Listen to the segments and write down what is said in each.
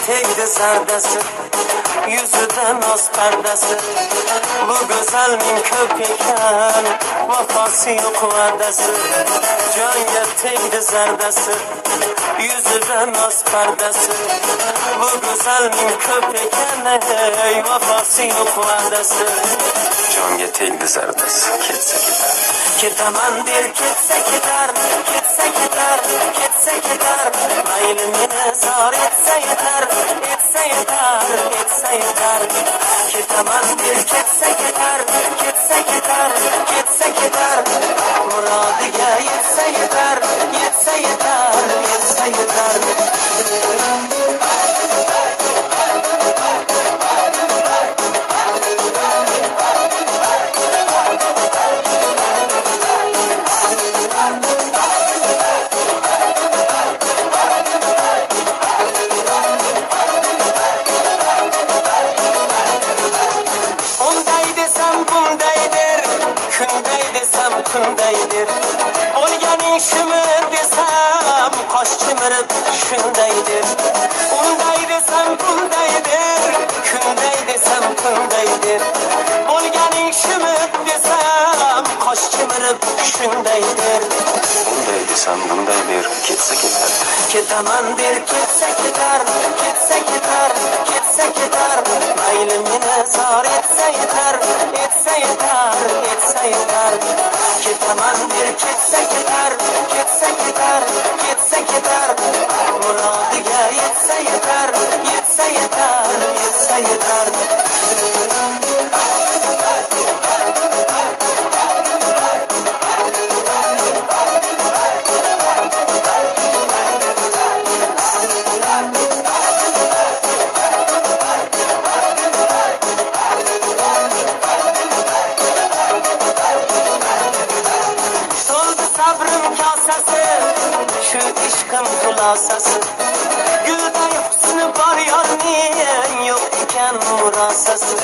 tegdi zardasi, yüzüden az perdesi. Bu güzelmin köp ekan, vafası yok va'dasi. Jonga tegdi zardasi, yüzüden az perdesi. Bu güzelmin köp ekan, vafası yok va'dasi. Jonga tegdi zardasi, ketsa ketar. Ketaman der ketsa ketar, ketsa ketar, ketsa ketar. Mayli meni zor etsa yetar, etsa yetar, etsa yetar. Ketaman der ketsa ketar, ketsa ketar, ketsa ketar. Murodiga yetsa yetar, yetsa yetar, yetsa yetar. Kundaydir, olganing shumi desam, qosh chimirib shundaydir. Unday desam bundaydir, kunday desam kundaydir. Olganing shumi desam, qosh chimirib shundaydir. Unday desam bundaydir, ketsa ketar. Ketaman der ketsa ketar, ketsa ketar, ketsa ketar. Mayli meni zor etsa yetar, etsa yetar, etsa yetar. Ketaman der ketsa ketar, ketsa ketar, ketsa ketar. Murodiga yetsa yetar, yetsa yetar, yetsa yetar. Şu ishqim xulosasi, gulday husni bor yorning yo'q ekan murosasi.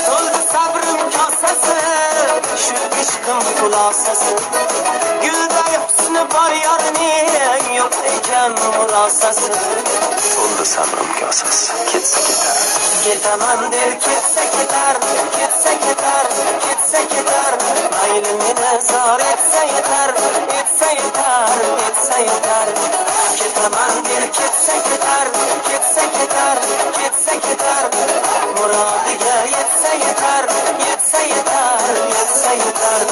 To'ldi sabrim kosasi, shu ishqim xulosasi, gulday husni bor yorning yo'q ekan murosasi. To'ldi sabrim kosasi, ketsa ketar. Ketaman der ketsa ketar, ketsa ketar, ketsa ketar. Mayli meni zor etsa yetar, etsa yetar, etsa yetar. Ketaman der ketsa ketar, ketsa ketar, ketsa ketar. Murodiga yetsa yetar, yetsa yetar, yetsa yetar.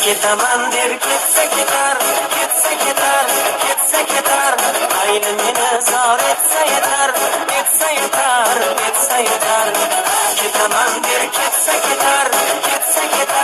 Ketaman der ketsa ketar, ketsa ketar, ketsa ketar. Mayli meni zor etsa yetar, etsa yetar, etsa yetar. Ketaman der ketsa ketar, ketsa ketar.